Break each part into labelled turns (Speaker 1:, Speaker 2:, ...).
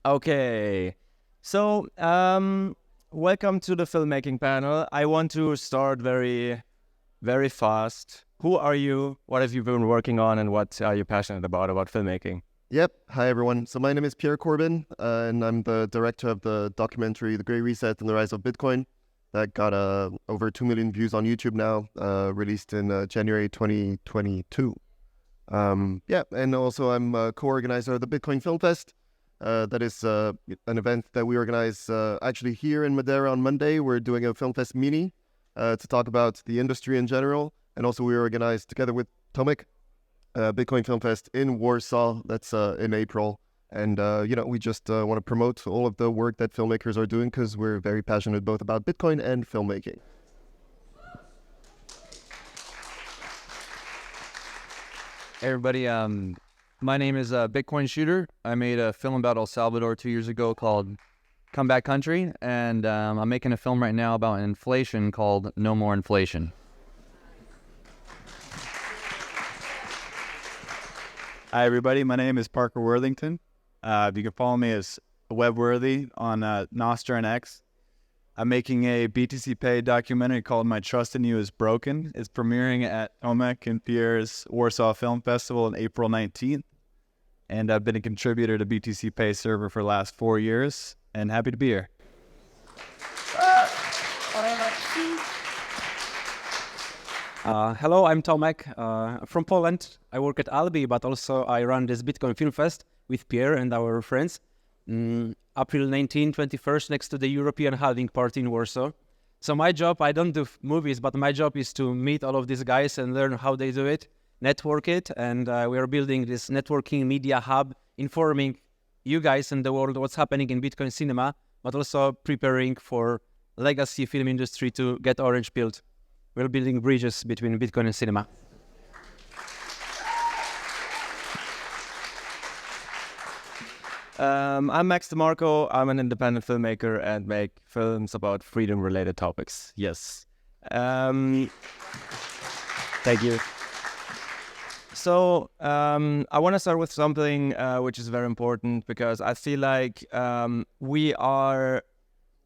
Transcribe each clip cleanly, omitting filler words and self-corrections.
Speaker 1: Okay, so welcome to the filmmaking panel. I want to start very, very fast. Who are you? What have you been working on, and what are you passionate about filmmaking?
Speaker 2: Yep. Hi, everyone. So my name is Pierre Corbin, and I'm the director of the documentary The Great Reset and the Rise of Bitcoin that got over 2 million views on YouTube now, released in January 2022. And also I'm a co-organizer of the Bitcoin Film Fest. That is an event that we organize actually here in Madeira on Monday. We're doing a Film Fest mini to talk about the industry in general. And also we organize together with Tomek Bitcoin Film Fest in Warsaw. That's in April. And, we just want to promote all of the work that filmmakers are doing because we're very passionate both about Bitcoin and filmmaking.
Speaker 3: Hey everybody, my name is Bitcoin Shooter. I made a film about El Salvador 2 years ago called Comeback Country, and I'm making a film right now about inflation called No More Inflation.
Speaker 4: Hi everybody, my name is Parker Worthington. You can follow me as Webworthy on Nostr and X. I'm making a BTC Pay documentary called My Trust in You is Broken. It's premiering at Tomek and Pierre's Warsaw Film Festival on April 19th. And I've been a contributor to BTC Pay server for the last 4 years, and happy to be here.
Speaker 5: Hello, I'm Tomek from Poland. I work at Albi, but also I run this Bitcoin Film Fest with Pierre and our friends. April 19, 21st, next to the European Halving Party in Warsaw. So my job, I don't do movies, but my job is to meet all of these guys and learn how they do it, network it, and we are building this networking media hub, informing you guys and the world what's happening in Bitcoin cinema, but also preparing for legacy film industry to get orange pilled. We're building bridges between Bitcoin and cinema.
Speaker 1: I'm Max DeMarco. I'm an independent filmmaker and make films about freedom-related topics. Yes. Thank you. So I want to start with something which is very important because I feel like we are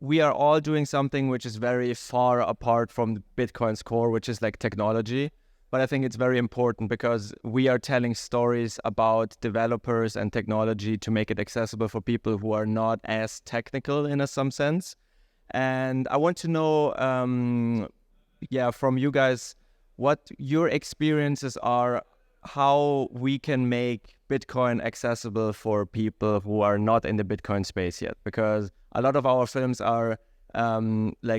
Speaker 1: all doing something which is very far apart from Bitcoin's core, which is like technology. But I think it's very important because we are telling stories about developers and technology to make it accessible for people who are not as technical in some sense. And I want to know, from you guys, what your experiences are, how we can make Bitcoin accessible for people who are not in the Bitcoin space yet. Because a lot of our films are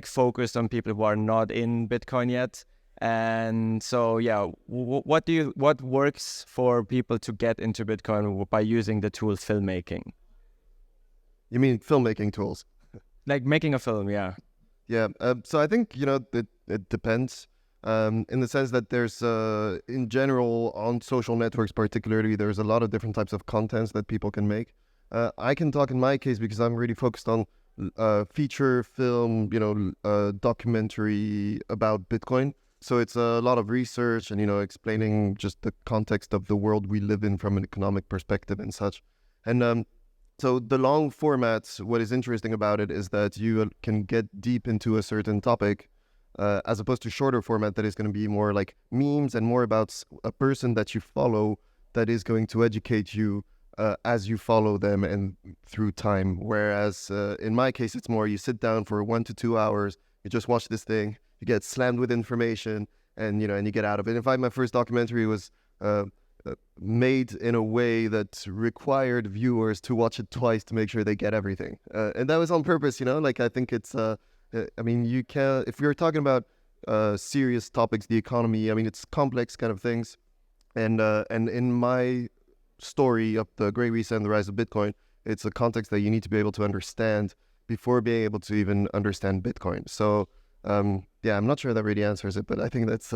Speaker 1: focused on people who are not in Bitcoin yet. And so, what works for people to get into Bitcoin by using the tool filmmaking?
Speaker 2: You mean filmmaking tools?
Speaker 1: Like making a film, yeah.
Speaker 2: Yeah. So I think, it depends in the sense that there's, in general, on social networks particularly, there's a lot of different types of contents that people can make. I can talk in my case because I'm really focused on feature film, documentary about Bitcoin. So it's a lot of research and, explaining just the context of the world we live in from an economic perspective and such. And so the long formats, what is interesting about it is that you can get deep into a certain topic as opposed to shorter format that is going to be more like memes and more about a person that you follow that is going to educate you as you follow them and through time. Whereas in my case, it's more you sit down for 1 to 2 hours, you just watch this thing, you get slammed with information, and and you get out of it. In fact, my first documentary was made in a way that required viewers to watch it twice to make sure they get everything, and that was on purpose. I think it's. You can, if we're talking about serious topics, the economy. It's complex kind of things, and in my story of the Great Reset and the Rise of Bitcoin, it's a context that you need to be able to understand before being able to even understand Bitcoin. So. I'm not sure that really answers it, but I think that's,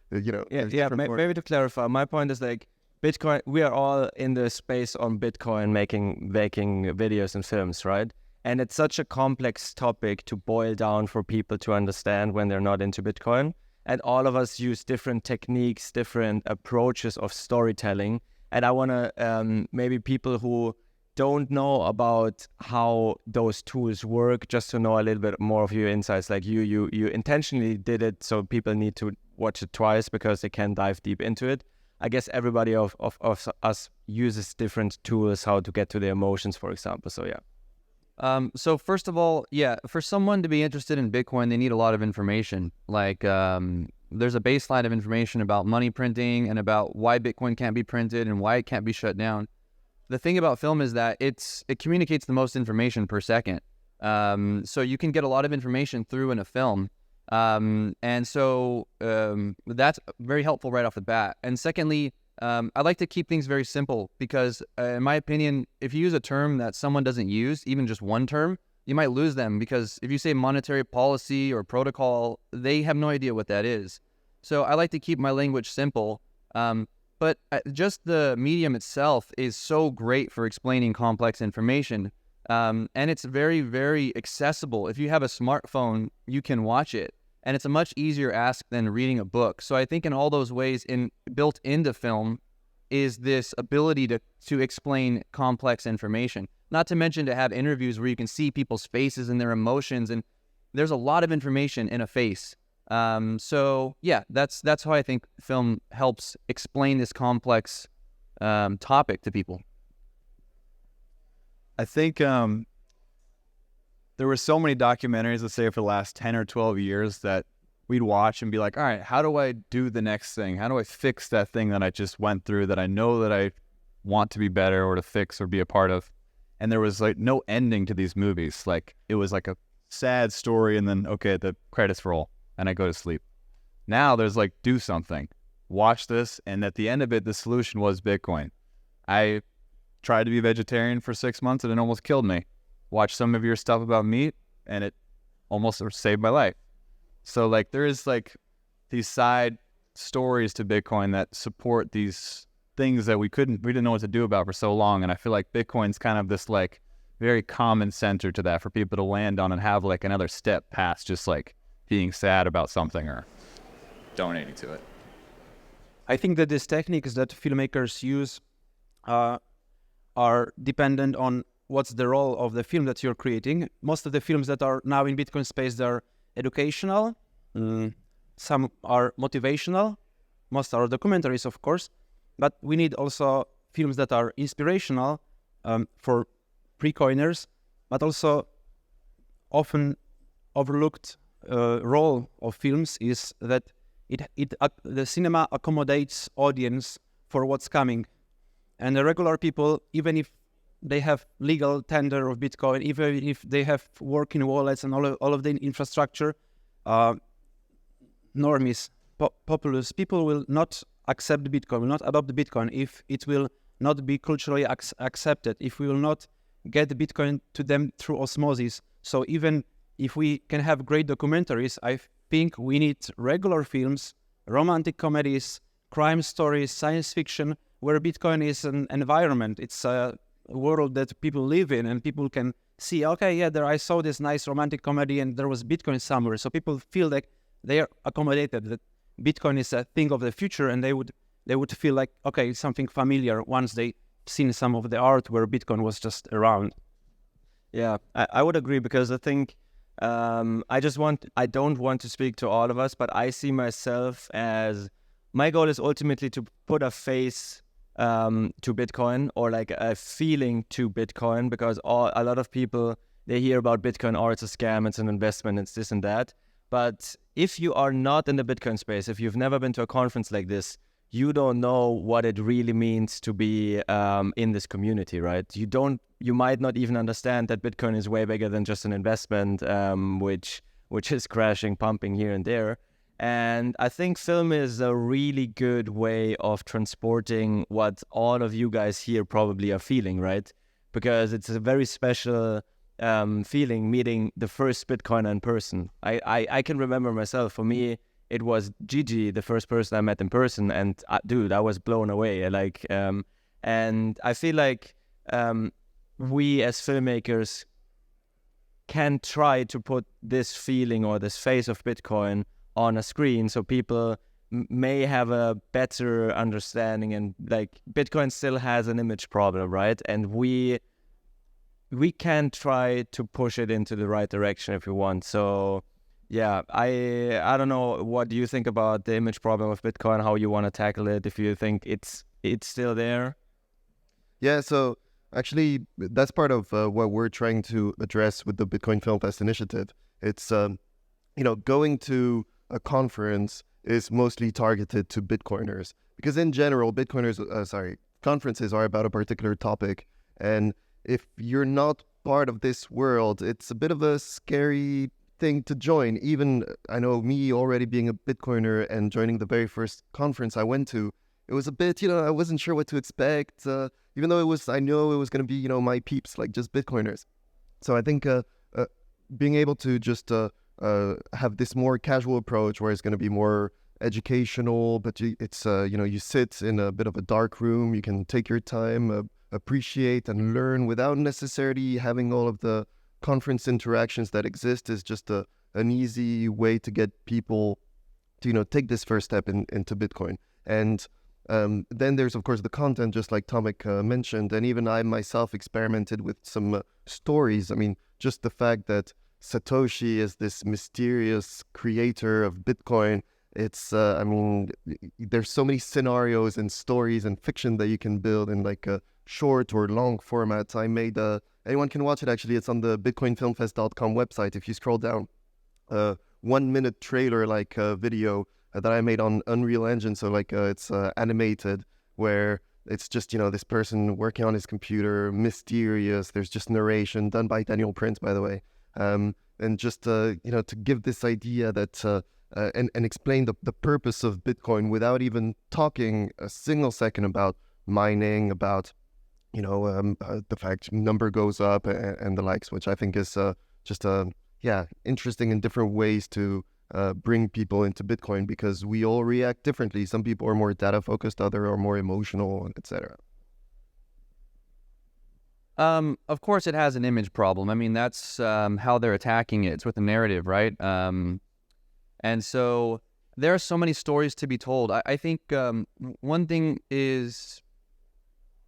Speaker 1: Maybe to clarify, my point is like Bitcoin, we are all in the space on Bitcoin making videos and films, right? And it's such a complex topic to boil down for people to understand when they're not into Bitcoin. And all of us use different techniques, different approaches of storytelling. And I want to, maybe people who don't know about how those tools work, just to know a little bit more of your insights. Like you intentionally did it so people need to watch it twice because they can dive deep into it. I guess everybody of us uses different tools how to get to the emotions, for example. So yeah.
Speaker 3: So first of all, yeah, for someone to be interested in Bitcoin, they need a lot of information. Like there's a baseline of information about money printing and about why Bitcoin can't be printed and why it can't be shut down. The thing about film is that it communicates the most information per second. So you can get a lot of information through in a film. And so that's very helpful right off the bat. And secondly, I like to keep things very simple because in my opinion, if you use a term that someone doesn't use, even just one term, you might lose them, because if you say monetary policy or protocol, they have no idea what that is. So I like to keep my language simple. But just the medium itself is so great for explaining complex information. And it's very, very accessible. If you have a smartphone, you can watch it. And it's a much easier ask than reading a book. So I think in all those ways, built into film is this ability to explain complex information. Not to mention to have interviews where you can see people's faces and their emotions. And there's a lot of information in a face. So yeah, that's how I think film helps explain this complex topic to people.
Speaker 4: I think there were so many documentaries, let's say for the last 10 or 12 years, that we'd watch and be like, all right, how do I do the next thing? How do I fix that thing that I just went through that I know that I want to be better or to fix or be a part of? And there was like no ending to these movies. Like it was like a sad story and then, okay, the credits roll and I go to sleep. Now there's like, do something, watch this. And at the end of it, the solution was Bitcoin. I tried to be vegetarian for 6 months and it almost killed me. Watched some of your stuff about meat and it almost saved my life. So like there is like these side stories to Bitcoin that support these things that we didn't know what to do about for so long. And I feel like Bitcoin's kind of this like very common center to that for people to land on and have like another step past just like being sad about something or donating to it.
Speaker 5: I think that these techniques that filmmakers use are dependent on what's the role of the film that you're creating. Most of the films that are now in Bitcoin space, they're educational. Some are motivational. Most are documentaries, of course. But we need also films that are inspirational for pre-coiners, but also often overlooked role of films is that the cinema accommodates audience for what's coming. And the regular people, even if they have legal tender of Bitcoin, even if they have working wallets and all of the infrastructure, normies, populace, people will not accept Bitcoin, will not adopt Bitcoin if it will not be culturally accepted, if we will not get Bitcoin to them through osmosis. So even if we can have great documentaries, I think we need regular films, romantic comedies, crime stories, science fiction, where Bitcoin is an environment. It's a world that people live in and people can see, okay, yeah, there I saw this nice romantic comedy and there was Bitcoin somewhere. So people feel like they are accommodated, that Bitcoin is a thing of the future, and they would feel like, okay, it's something familiar once they seen some of the art where Bitcoin was just around.
Speaker 1: Yeah, I would agree, because I think I don't want to speak to all of us, but I see myself as, my goal is ultimately to put a face to Bitcoin, or like a feeling to Bitcoin, because a lot of people, they hear about Bitcoin, or it's a scam, it's an investment, it's this and that. But if you are not in the Bitcoin space, if you've never been to a conference like this, you don't know what it really means to be in this community, right? You might not even understand that Bitcoin is way bigger than just an investment, which is crashing, pumping here and there. And I think film is a really good way of transporting what all of you guys here probably are feeling, right? Because it's a very special feeling meeting the first Bitcoiner in person. I can remember myself, for me, it was Gigi, the first person I met in person, and dude, I was blown away. And I feel like we as filmmakers can try to put this feeling or this face of Bitcoin on a screen, so people may have a better understanding. And like, Bitcoin still has an image problem, right? And we we can try to push it into the right direction if we want. So yeah, I don't know, what do you think about the image problem of Bitcoin, how you want to tackle it, if you think it's still there?
Speaker 2: Yeah, so actually, that's part of what we're trying to address with the Bitcoin Film Fest initiative. It's, going to a conference is mostly targeted to Bitcoiners, because in general, conferences are about a particular topic. And if you're not part of this world, it's a bit of a scary thing to join. Even, I know, me already being a Bitcoiner and joining the very first conference I went to, it was a bit, I wasn't sure what to expect, even though I know it was going to be, my peeps, like just Bitcoiners. So I think being able to just have this more casual approach where it's going to be more educational, but you sit in a bit of a dark room, you can take your time, appreciate and learn without necessarily having all of the conference interactions that exist, is just an easy way to get people to take this first step into Bitcoin. And then there's, of course, the content, just like Tomek mentioned, and even I myself experimented with some stories. I mean, just the fact that Satoshi is this mysterious creator of Bitcoin, it's, there's so many scenarios and stories and fiction that you can build in like a short or long formats. I made, anyone can watch it actually, it's on the bitcoinfilmfest.com website. If you scroll down, 1 minute trailer video that I made on Unreal Engine. So it's animated, where it's just, this person working on his computer, mysterious. There's just narration done by Daniel Prince, by the way. And just, to give this idea that, and explain the purpose of Bitcoin without even talking a single second about mining, about, the fact number goes up and the likes, which I think is just, interesting in different ways to bring people into Bitcoin, because we all react differently. Some people are more data focused, others are more emotional, etc.
Speaker 3: Of course, it has an image problem. I mean, that's how they're attacking it. It's with the narrative, right? And so there are so many stories to be told. I think one thing is,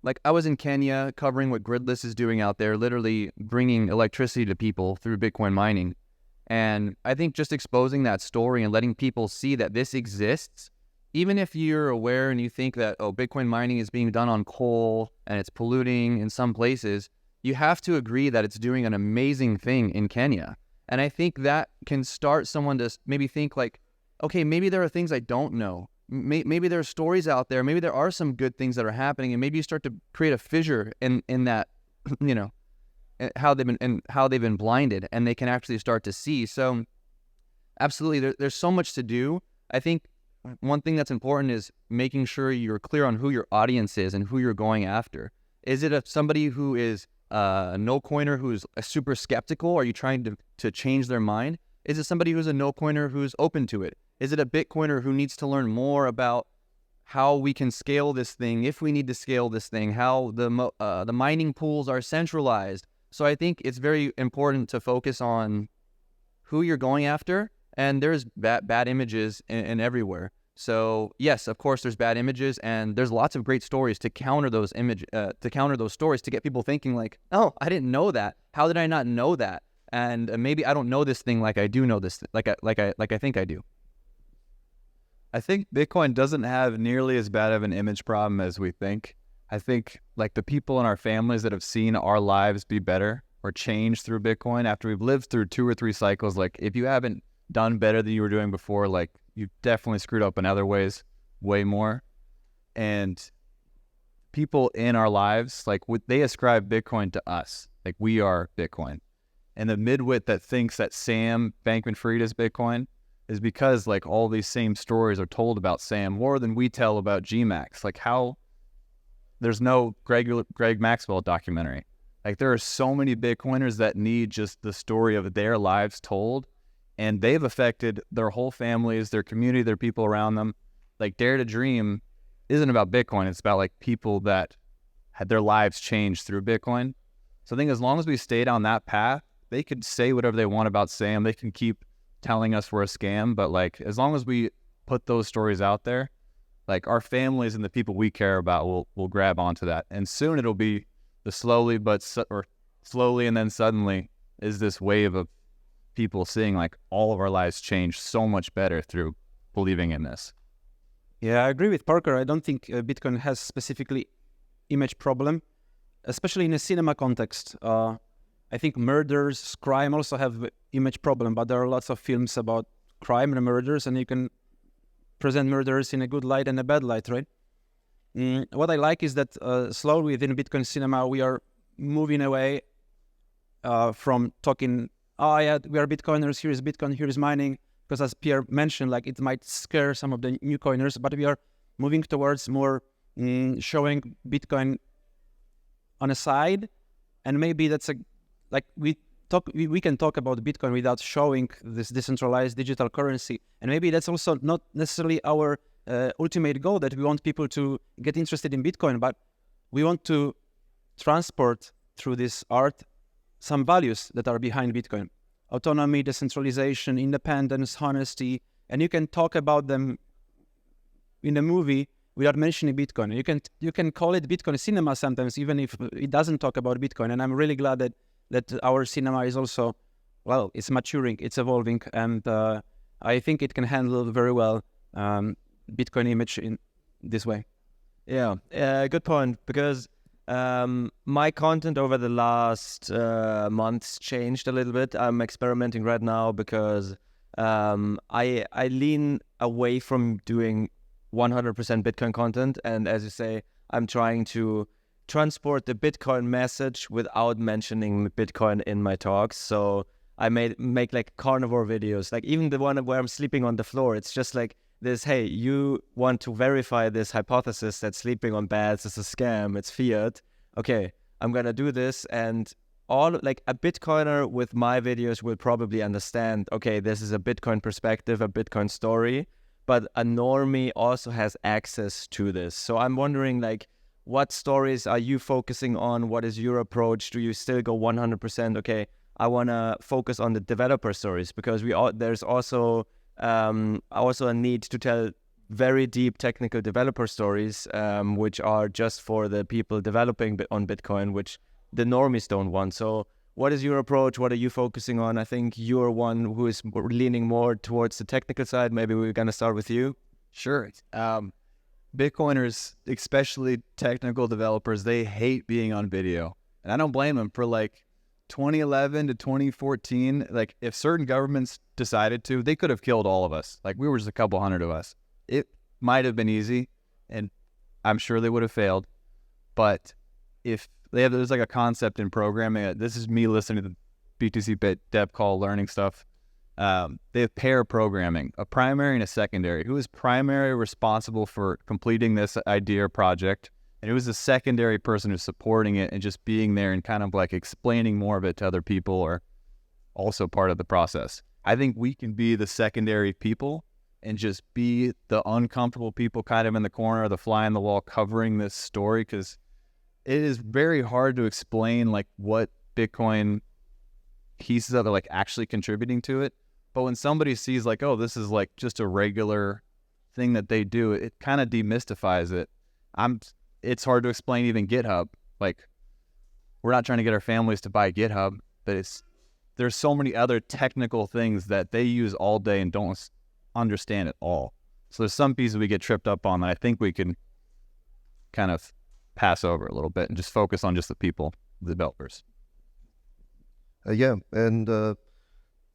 Speaker 3: like, I was in Kenya covering what Gridless is doing out there, literally bringing electricity to people through Bitcoin mining. And I think just exposing that story and letting people see that this exists, even if you're aware and you think that, Bitcoin mining is being done on coal and it's polluting in some places, you have to agree that it's doing an amazing thing in Kenya. And I think that can start someone to maybe think like, okay, maybe there are things I don't know. Maybe there are stories out there. Maybe there are some good things that are happening, and maybe you start to create a fissure in that, how they've been blinded, and they can actually start to see. So, absolutely, there's so much to do. I think one thing that's important is making sure you're clear on who your audience is and who you're going after. Is it somebody who is a no-coiner who's super skeptical? Are you trying to change their mind? Is it somebody who's a no-coiner who's open to it? Is it a Bitcoiner who needs to learn more about how we can scale this thing, if we need to scale this thing, how the mining pools are centralized? So I think it's very important to focus on who you're going after, and there's bad images in everywhere. So yes, of course, there's bad images, and there's lots of great stories to counter those stories, to get people thinking like, oh, I didn't know that. How did I not know that? And maybe I don't know this thing like I do know this, like I think I do.
Speaker 4: I think Bitcoin doesn't have nearly as bad of an image problem as we think. I think like the people in our families that have seen our lives be better or change through Bitcoin after we've lived through 2 or 3 cycles, like if you haven't done better than you were doing before, like you've definitely screwed up in other ways way more. And people in our lives, like they ascribe Bitcoin to us, like we are Bitcoin. And the midwit that thinks that Sam Bankman-Fried is Bitcoin is because like all these same stories are told about Sam more than we tell about GMAX. Like how there's no Greg Maxwell documentary. Like there are so many Bitcoiners that need just the story of their lives told, and they've affected their whole families, their community, their people around them. Like Dare to Dream isn't about Bitcoin. It's about like people that had their lives changed through Bitcoin. So I think as long as we stay down that path, they could say whatever they want about Sam. They can keep telling us we're a scam, but like as long as we put those stories out there, like our families and the people we care about will grab onto that, and soon it'll be the slowly but
Speaker 3: slowly and then suddenly is this wave of people seeing like all of our lives change so much better through believing in this.
Speaker 5: Yeah, I agree with Parker. I don't think Bitcoin has specifically image problem, especially in a cinema context. I think murders, crime also have image problem, but there are lots of films about crime and murders, and you can present murders in a good light and a bad light, right? What I like is that slowly within Bitcoin cinema, we are moving away from talking, oh yeah, we are Bitcoiners, here is Bitcoin, here is mining, because as Pierre mentioned, like it might scare some of the new coiners, but we are moving towards more showing Bitcoin on a side, and maybe that's we can talk about Bitcoin without showing this decentralized digital currency, and maybe that's also not necessarily our ultimate goal, that we want people to get interested in Bitcoin, but we want to transport through this art some values that are behind Bitcoin: autonomy, decentralization, independence, honesty, and you can talk about them in a movie without mentioning Bitcoin. You can call it Bitcoin cinema sometimes, even if it doesn't talk about Bitcoin. And I'm really glad that our cinema is also, well, it's maturing, it's evolving, and I think it can handle very well Bitcoin image in this way.
Speaker 1: Yeah, good point, because my content over the last months changed a little bit. I'm experimenting right now because I lean away from doing 100% Bitcoin content, and as you say, I'm trying to transport the Bitcoin message without mentioning Bitcoin in my talks. So I make like carnivore videos, like even the one where I'm sleeping on the floor. It's just like this: hey, you want to verify this hypothesis that sleeping on beds is a scam, it's fiat. Okay, I'm gonna do this, and all like a Bitcoiner with my videos will probably understand, okay, this is a Bitcoin perspective, a Bitcoin story, but a normie also has access to this. So I'm wondering, like, what stories are you focusing on? What is your approach? Do you still go 100%? Okay, I want to focus on the developer stories, because there's also a need to tell very deep technical developer stories, which are just for the people developing on Bitcoin, which the normies don't want. So what is your approach? What are you focusing on? I think you're one who is leaning more towards the technical side. Maybe we're going to start with you.
Speaker 3: Sure. Bitcoiners, especially technical developers, they hate being on video. And I don't blame them. For like 2011 to 2014, like if certain governments decided to, they could have killed all of us. Like we were just a couple hundred of us. It might have been easy, and I'm sure they would have failed. But if there's like a concept in programming, this is me listening to the BTC dev call, learning stuff. They have pair programming, a primary and a secondary. Who is primary responsible for completing this idea or project, and who is the secondary person who's supporting it and just being there and kind of like explaining more of it to other people, or also part of the process. I think we can be the secondary people and just be the uncomfortable people kind of in the corner, the fly on the wall covering this story, because it is very hard to explain like what Bitcoin pieces of it like actually contributing to it. But when somebody sees like, oh, this is like just a regular thing that they do, it kind of demystifies it. It's hard to explain even GitHub. Like, we're not trying to get our families to buy GitHub, but there's so many other technical things that they use all day and don't understand at all. So there's some pieces we get tripped up on that I think we can kind of pass over a little bit and just focus on just the people, the developers.
Speaker 2: Yeah, and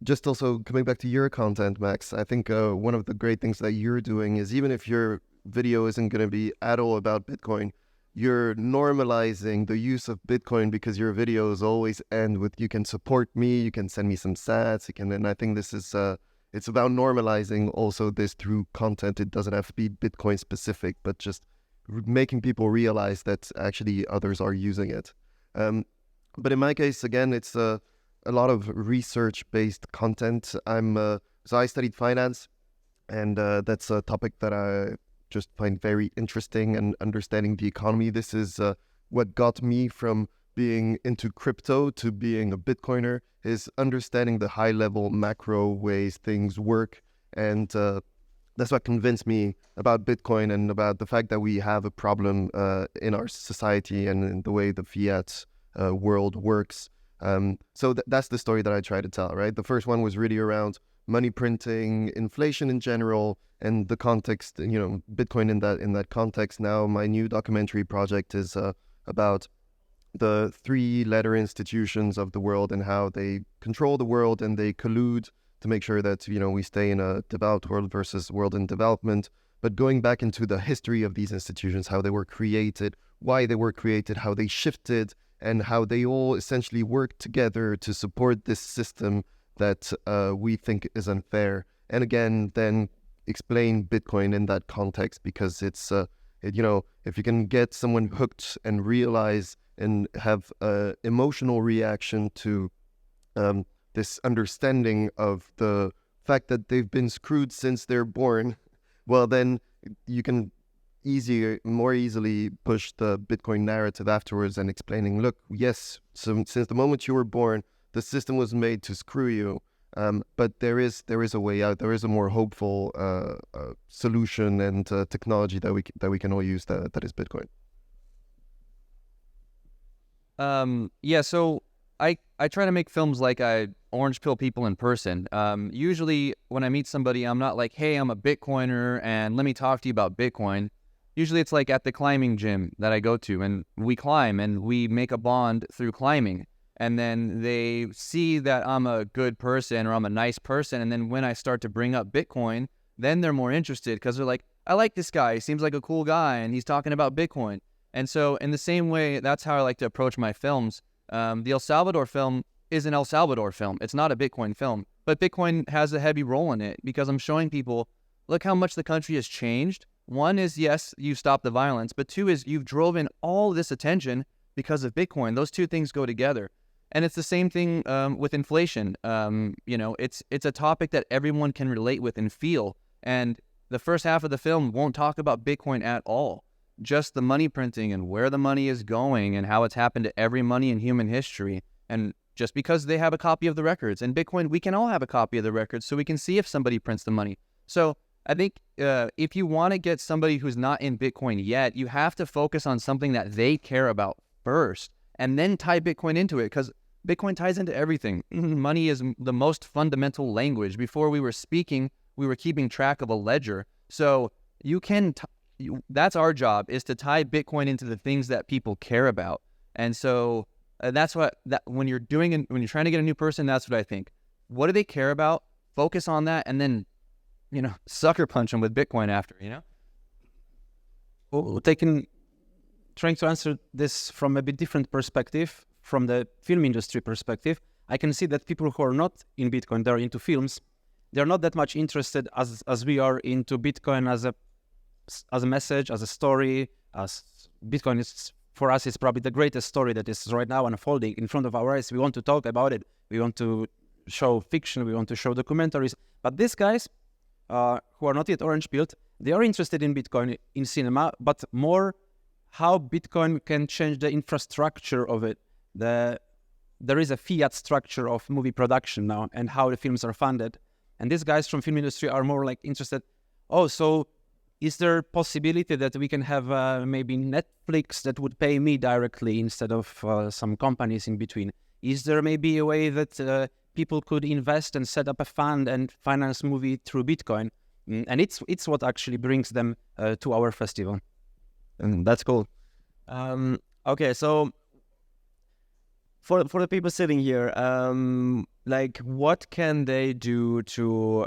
Speaker 2: just also coming back to your content, Max, I think one of the great things that you're doing is, even if your video isn't going to be at all about Bitcoin, you're normalizing the use of Bitcoin, because your videos always end with, you can support me, you can send me some sats, and I think this is, it's about normalizing also this through content. It doesn't have to be Bitcoin specific, but just making people realize that actually others are using it. But in my case, again, it's a lot of research-based content. So I studied finance, and that's a topic that I just find very interesting, and understanding the economy. This is what got me from being into crypto to being a Bitcoiner, is understanding the high-level macro ways things work. And that's what convinced me about Bitcoin and about the fact that we have a problem in our society and in the way the fiat world works. So that's the story that I try to tell, right? The first one was really around money printing, inflation in general, and the context, Bitcoin in that context. Now my new documentary project is about the three-letter institutions of the world and how they control the world and they collude to make sure that, we stay in a developed world versus world in development. But going back into the history of these institutions, how they were created, why they were created, how they shifted, and how they all essentially work together to support this system that we think is unfair. And again, then explain Bitcoin in that context, because it's, if you can get someone hooked and realize and have an emotional reaction to this understanding of the fact that they've been screwed since they're born, well, then you can more easily push the Bitcoin narrative afterwards and explaining, look, yes, so since the moment you were born, the system was made to screw you, but there is a way out. There is a more hopeful solution and technology that we can all use that is Bitcoin.
Speaker 3: So I try to make films like I orange pill people in person. Usually when I meet somebody, I'm not like, hey, I'm a Bitcoiner and let me talk to you about Bitcoin. Usually it's like at the climbing gym that I go to, and we climb and we make a bond through climbing. And then they see that I'm a good person or I'm a nice person. And then when I start to bring up Bitcoin, then they're more interested because they're like, I like this guy. He seems like a cool guy and he's talking about Bitcoin. And so in the same way, that's how I like to approach my films. The El Salvador film is an El Salvador film. It's not a Bitcoin film, but Bitcoin has a heavy role in it because I'm showing people, look how much the country has changed. One is, yes, you stopped the violence, but two is you've drove in all this attention because of Bitcoin. Those two things go together. And it's the same thing with inflation. It's a topic that everyone can relate with and feel. And the first half of the film won't talk about Bitcoin at all. Just the money printing and where the money is going and how it's happened to every money in human history. And just because they have a copy of the records. And Bitcoin, we can all have a copy of the records so we can see if somebody prints the money. So I think if you want to get somebody who's not in Bitcoin yet, you have to focus on something that they care about first and then tie Bitcoin into it, because Bitcoin ties into everything. Money is the most fundamental language. Before we were speaking, we were keeping track of a ledger. So you can... that's our job, is to tie Bitcoin into the things that people care about. And so that's when you're trying to get a new person, that's what I think. What do they care about? Focus on that, and then, sucker punch them with Bitcoin after,
Speaker 5: Trying to answer this from a bit different perspective, from the film industry perspective, I can see that people who are not in Bitcoin, they're into films, they're not that much interested as we are into Bitcoin as a message, as a story. As Bitcoin is, for us, is probably the greatest story that is right now unfolding in front of our eyes. We want to talk about it. We want to show fiction. We want to show documentaries. But these guys who are not yet orange-pilled, they are interested in Bitcoin, in cinema, but more how Bitcoin can change the infrastructure of it. There is a fiat structure of movie production now and how the films are funded. And these guys from film industry are more like interested, so is there a possibility that we can have maybe Netflix that would pay me directly instead of some companies in between? Is there maybe a way that people could invest and set up a fund and finance movie through Bitcoin? And it's what actually brings them to our festival.
Speaker 1: And that's cool. Okay, so for the people sitting here, what can they do to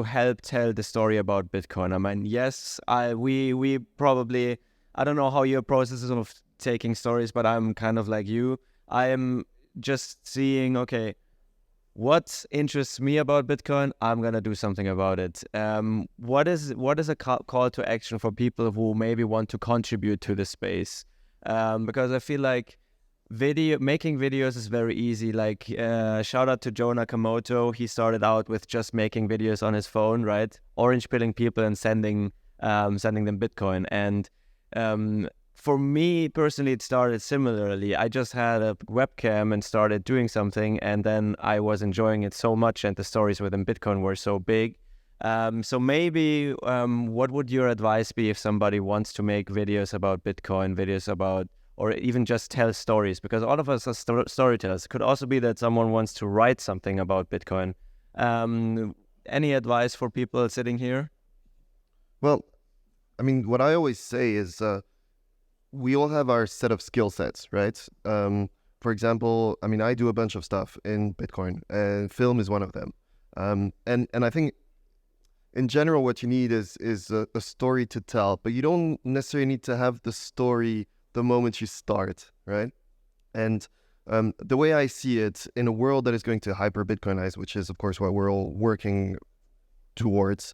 Speaker 1: help tell the story about Bitcoin? I mean, yes, we probably, I don't know how your process is of taking stories, but I'm kind of like you. I am just seeing, okay, what interests me about Bitcoin, I'm gonna do something about it. What is a call to action for people who maybe want to contribute to the space? Because I feel like making videos is very easy. Like shout out to Joe Nakamoto. He started out with just making videos on his phone, right? Orange pilling people and sending them Bitcoin. And for me personally, it started similarly. I just had a webcam and started doing something, and then I was enjoying it so much, and the stories within Bitcoin were so big. So maybe what would your advice be if somebody wants to make videos about Bitcoin, videos about or even just tell stories, because all of us are storytellers. It could also be that someone wants to write something about Bitcoin. Any advice for people sitting here?
Speaker 2: Well, I mean, what I always say is we all have our set of skill sets, right? For example, I mean, I do a bunch of stuff in Bitcoin, and film is one of them. And I think in general, what you need is a story to tell, but you don't necessarily need to have the story the moment you start, right? And the way I see it, in a world that is going to hyper Bitcoinize, which is of course what we're all working towards,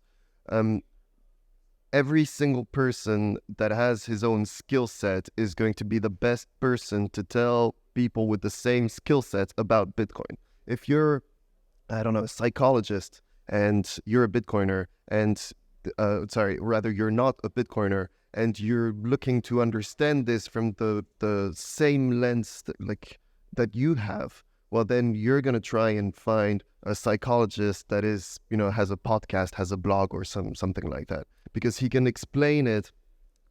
Speaker 2: every single person that has his own skill set is going to be the best person to tell people with the same skill set about Bitcoin. If you're, I don't know, a psychologist and you're a Bitcoiner and, you're not a Bitcoiner and you're looking to understand this from the same lens that you have, well, then you're going to try and find a psychologist that is, has a podcast, has a blog or something like that, because he can explain it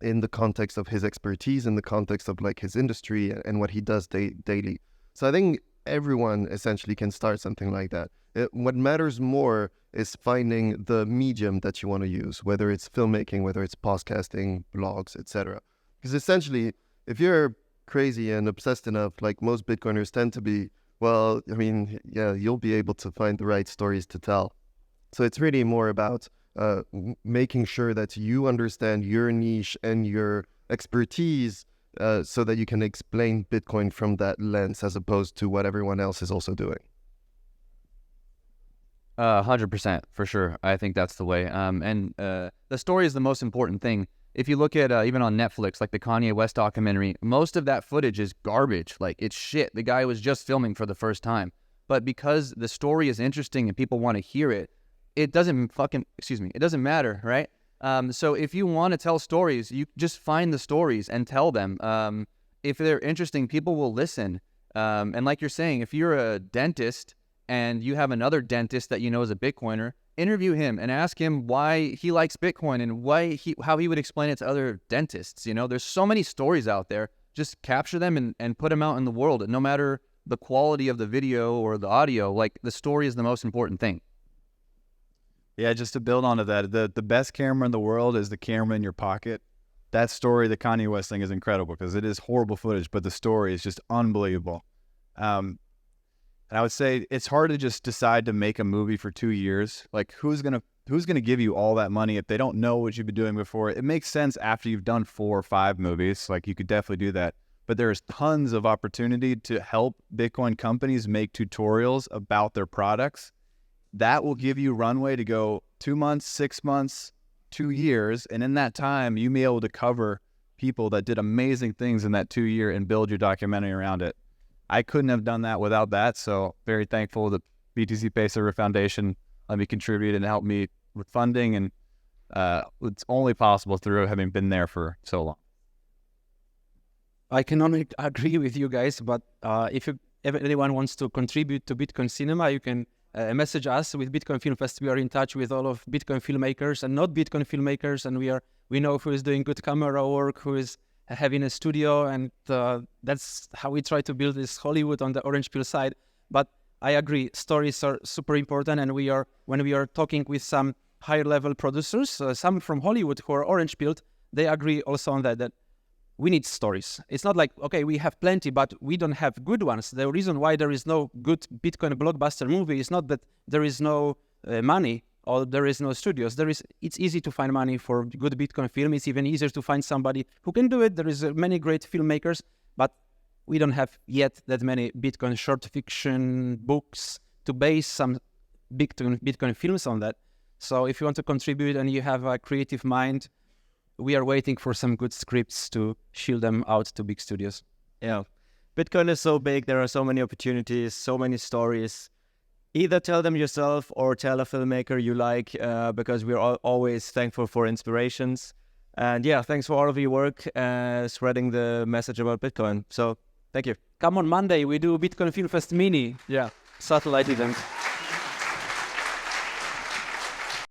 Speaker 2: in the context of his expertise, in the context of like his industry and what he does daily. So I think everyone essentially can start something like that. What matters more is finding the medium that you want to use, whether it's filmmaking, whether it's podcasting, blogs, etc. Because essentially, if you're crazy and obsessed enough, like most Bitcoiners tend to be, well, I mean, yeah, you'll be able to find the right stories to tell. So it's really more about making sure that you understand your niche and your expertise so that you can explain Bitcoin from that lens as opposed to what everyone else is also doing.
Speaker 3: 100% for sure. I think that's the way. And the story is the most important thing. If you look at even on Netflix, like the Kanye West documentary, most of that footage is garbage. Like, it's shit. The guy was just filming for the first time. But because the story is interesting and people want to hear it, it doesn't matter, right? So if you want to tell stories, you just find the stories and tell them. If they're interesting, people will listen. And like you're saying, if you're a dentist and you have another dentist that you know is a Bitcoiner, interview him and ask him why he likes Bitcoin and how he would explain it to other dentists. There's so many stories out there. Just capture them and put them out in the world. And no matter the quality of the video or the audio, like, the story is the most important thing.
Speaker 4: Yeah, just to build onto that, the best camera in the world is the camera in your pocket. That story, the Kanye West thing, is incredible because it is horrible footage, but the story is just unbelievable. And I would say it's hard to just decide to make a movie for 2 years. Like, who's gonna give you all that money if they don't know what you've been doing before? It makes sense after you've done 4 or 5 movies. Like, you could definitely do that. But there's tons of opportunity to help Bitcoin companies make tutorials about their products. That will give you runway to go 2 months, 6 months, 2 years. And in that time, you may be able to cover people that did amazing things in that 2 year and build your documentary around it. I couldn't have done that without that. So very thankful that BTC Pay Server Foundation let me contribute and help me with funding. And it's only possible through having been there for so long.
Speaker 5: I can only agree with you guys, but if anyone wants to contribute to Bitcoin Cinema, you can message us with Bitcoin Film Fest. We are in touch with all of Bitcoin filmmakers and not Bitcoin filmmakers, and we know who is doing good camera work, who is having a studio, and that's how we try to build this Hollywood on the orange pill side. But I agree, stories are super important, and when we are talking with some higher level producers, some from Hollywood who are orange pilled, they agree also on that we need stories. It's not like, okay, we have plenty, but we don't have good ones. The reason why there is no good Bitcoin blockbuster movie is not that there is no money or there is no studios. It's easy to find money for good Bitcoin film. It's even easier to find somebody who can do it. There is many great filmmakers, but we don't have yet that many Bitcoin short fiction books to base some Bitcoin films on that. So if you want to contribute and you have a creative mind, we are waiting for some good scripts to shield them out to big studios.
Speaker 1: Yeah. Bitcoin is so big. There are so many opportunities, so many stories. Either tell them yourself or tell a filmmaker you like, because we're always thankful for inspirations. And yeah, thanks for all of your work spreading the message about Bitcoin. So thank you.
Speaker 5: Come on Monday, we do Bitcoin Film Fest Mini. Yeah, satellite event.